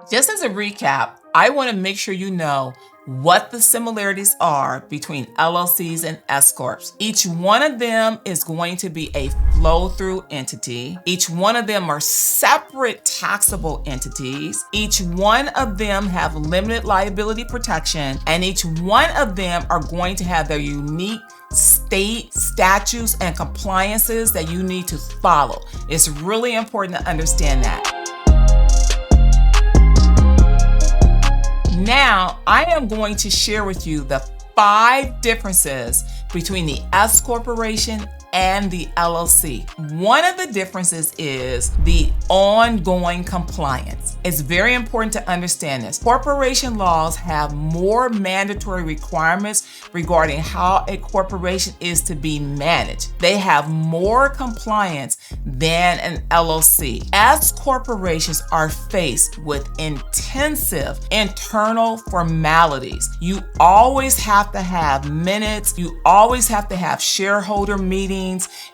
Just as a recap, I want to make sure you know what the similarities are between LLCs and S-Corps. Each one of them is going to be a flow-through entity. Each one of them are separate taxable entities. Each one of them have limited liability protection, and each one of them are going to have their unique state statutes and compliances that you need to follow. It's really important to understand that. Now, I am going to share with you the 5 differences between the S Corporation and the LLC. One of the differences is the ongoing compliance. It's very important to understand this. Corporation laws have more mandatory requirements regarding how a corporation is to be managed. They have more compliance than an LLC. S corporations are faced with intensive internal formalities. You always have to have minutes. You always have to have shareholder meetings,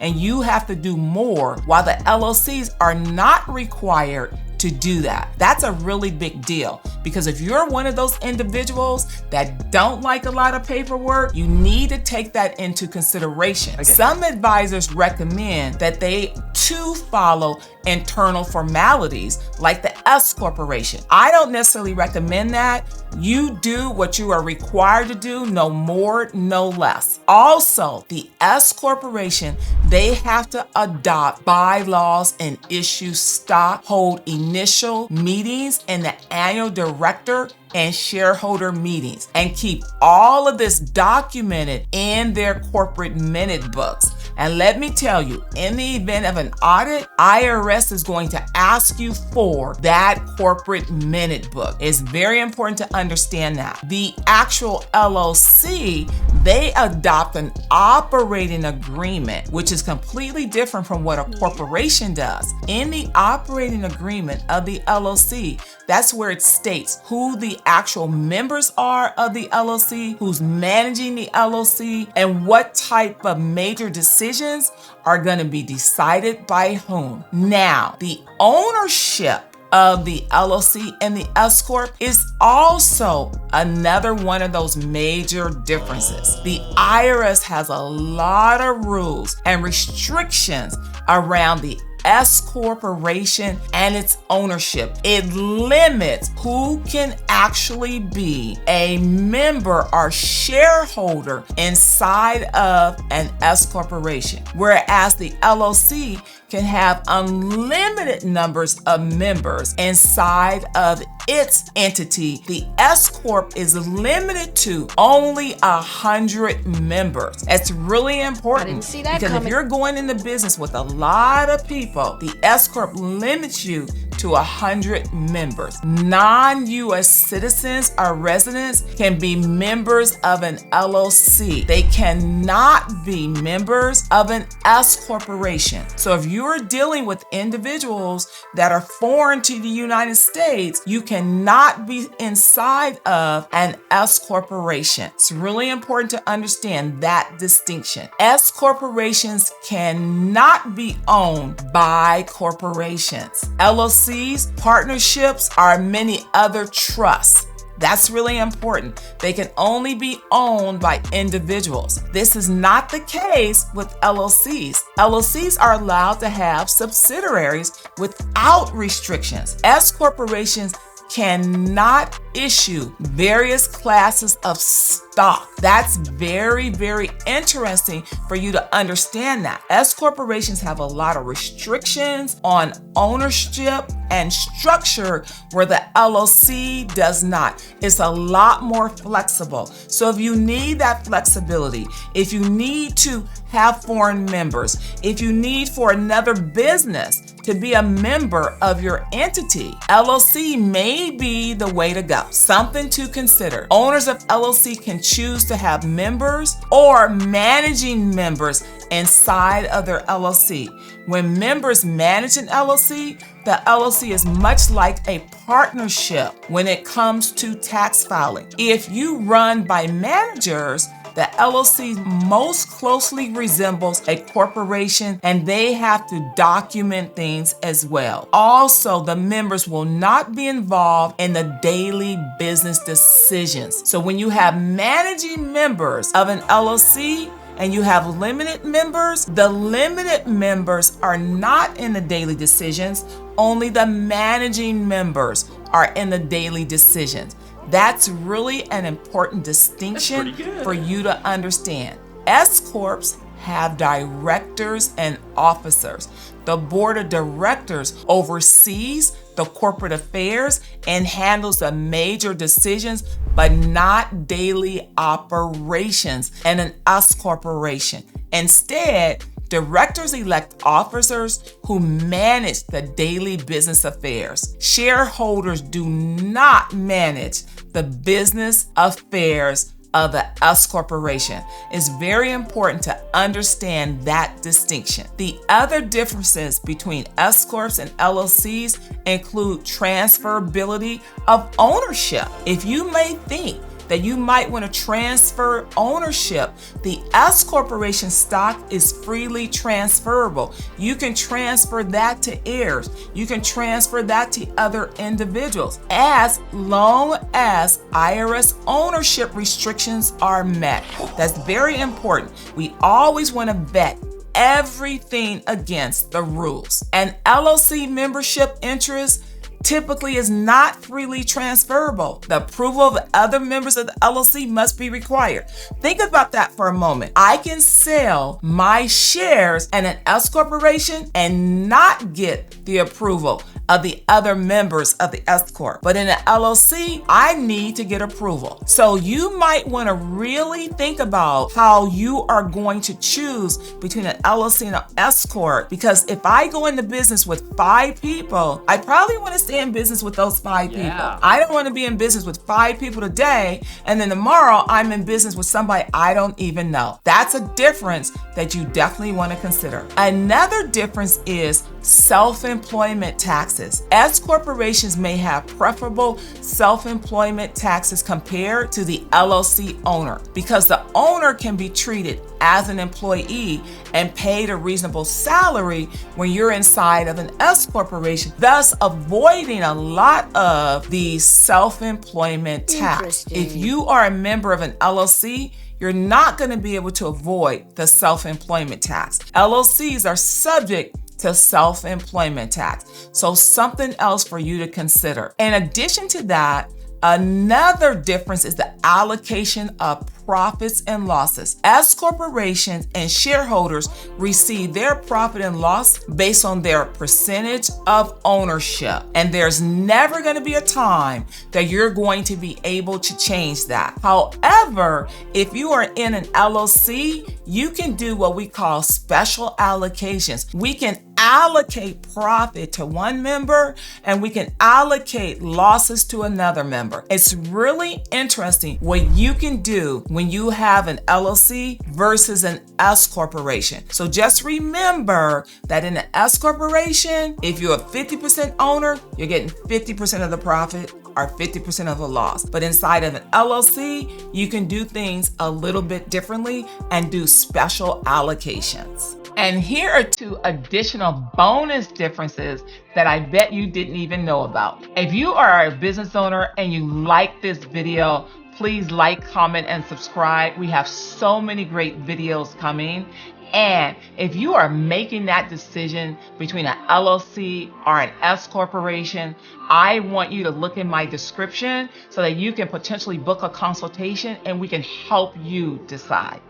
and you have to do more, while the LLCs are not required to do that. That's a really big deal, because if you're one of those individuals that don't like a lot of paperwork, you need to take that into consideration. Okay. Some advisors recommend that they too follow internal formalities like the S Corporation. I don't necessarily recommend that. You do what you are required to do, no more, no less. Also, the S Corporation, they have to adopt bylaws and issue stock, hold initial meetings in the annual director and shareholder meetings, and keep all of this documented in their corporate minute books. And let me tell you, in the event of an audit, IRS is going to ask you for that corporate minute book. It's very important to understand that. The actual LLC, they adopt an operating agreement, which is completely different from what a corporation does. In the operating agreement of the LLC, that's where it states who the actual members are of the LLC, who's managing the LLC, and what type of major decisions are going to be decided by whom. Now, the ownership of the LLC and the S-Corp is also another one of those major differences. The IRS has a lot of rules and restrictions around the S Corporation and its ownership. It limits who can actually be a member or shareholder inside of an S Corporation, whereas the LLC can have unlimited numbers of members inside of its entity. The S-Corp is limited to only 100 members. It's really important. I didn't see that because coming. if you're going into business with a lot of people, the S-Corp limits you to 100 members. Non-U.S. citizens or residents can be members of an LLC. They cannot be members of an S corporation. So if you're dealing with individuals that are foreign to the United States, you cannot be inside of an S corporation. It's really important to understand that distinction. S corporations cannot be owned by corporations. LLCs, partnerships, or many other trusts. That's really important. They can only be owned by individuals. This is not the case with LLCs. LLCs are allowed to have subsidiaries without restrictions. S corporations cannot issue various classes of stock. That's very, very interesting for you to understand that. S corporations have a lot of restrictions on ownership and structure where the LLC does not. It's a lot more flexible. So if you need that flexibility, if you need to have foreign members, if you need for another business to be a member of your entity, LLC may be the way to go. Something to consider. Owners of LLC can choose to have members or managing members inside of their LLC. When members manage an LLC, the LLC is much like a partnership when it comes to tax filing. If you run by managers, The LLC most closely resembles a corporation, and they have to document things as well. Also, the members will not be involved in the daily business decisions. So when you have managing members of an LLC, and you have limited members, the limited members are not in the daily decisions. Only the managing members are in the daily decisions. That's really an important distinction for you to understand. S-Corps have directors and officers. The board of directors oversees the corporate affairs and handles the major decisions, but not daily operations in an S-corporation. Instead, directors elect officers who manage the daily business affairs. Shareholders do not manage the business affairs of the S-corporation. It's very important to understand that distinction. The other differences between S-corps and LLCs include transferability of ownership. If you may think that you might want to transfer ownership, the S-corporation stock is freely transferable. You can transfer that to heirs. You can transfer that to other individuals as long as IRS ownership restrictions are met. That's very important. We always want to vet everything against the rules. An LLC membership interest typically is not freely transferable. The approval of the other members of the LLC must be required. Think about that for a moment. I can sell my shares in an S corporation and not get the approval of the other members of the S Corp. But in an LLC, I need to get approval. So you might want to really think about how you are going to choose between an LLC and an S Corp, because if I go into business with 5 people, I probably want to stay in business with those 5 people. I don't want to be in business with 5 people today, and then tomorrow I'm in business with somebody I don't even know. That's a difference that you definitely want to consider. Another difference is self-employment taxes. S corporations may have preferable self-employment taxes compared to the LLC owner because the owner can be treated as an employee and paid a reasonable salary when you're inside of an S corporation, thus avoiding a lot of the self-employment tax. If you are a member of an LLC, you're not going to be able to avoid the self-employment tax. LLCs are subject to self-employment tax. So something else for you to consider. In addition to that, another difference is the allocation of profits and losses. S corporations and shareholders receive their profit and loss based on their percentage of ownership. And there's never going to be a time that you're going to be able to change that. However, if you are in an LLC, you can do what we call special allocations. We can allocate profit to one member and we can allocate losses to another member. It's really interesting what you can do when you have an LLC versus an S corporation. So just remember that in an S corporation, if you're a 50% owner, you're getting 50% of the profit or 50% of the loss. But inside of an LLC, you can do things a little bit differently and do special allocations. And here are 2 additional bonus differences that I bet you didn't even know about. If you are a business owner and you like this video, please like, comment, and subscribe. We have so many great videos coming. And if you are making that decision between an LLC or an S corporation, I want you to look in my description so that you can potentially book a consultation and we can help you decide.